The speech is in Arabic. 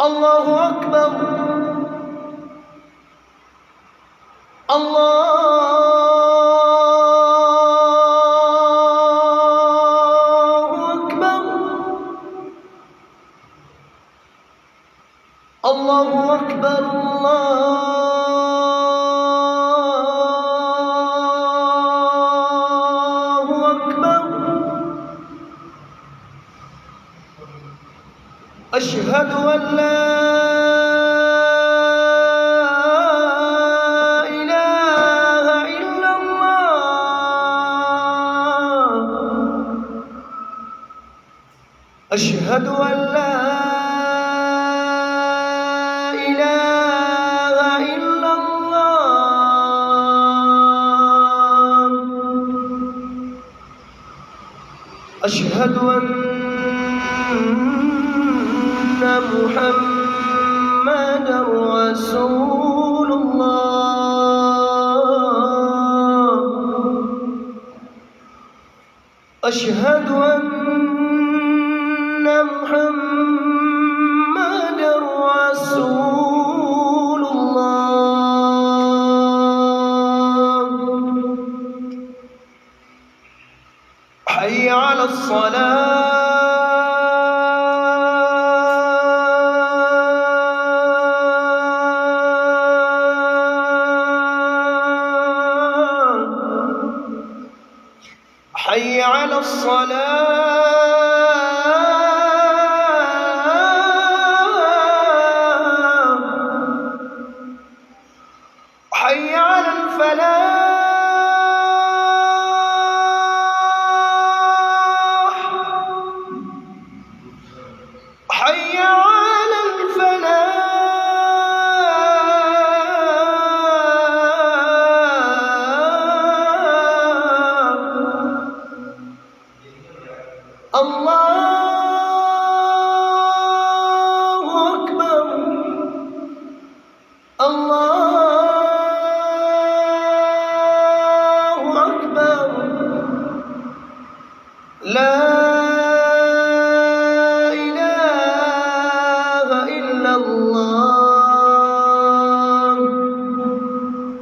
الله أكبر. الله أكبر. الله أكبر. الله أكبر. أشهد أن لا إله إلا الله. أشهد أن لا إله إلا الله. أشهد أن محمدًا رسول الله. أشهد أن محمدًا رسول الله. حي على الصلاة. حي على الصلاة. حي على الفلاح. حي على الفلاح. الله أكبر. الله أكبر. لا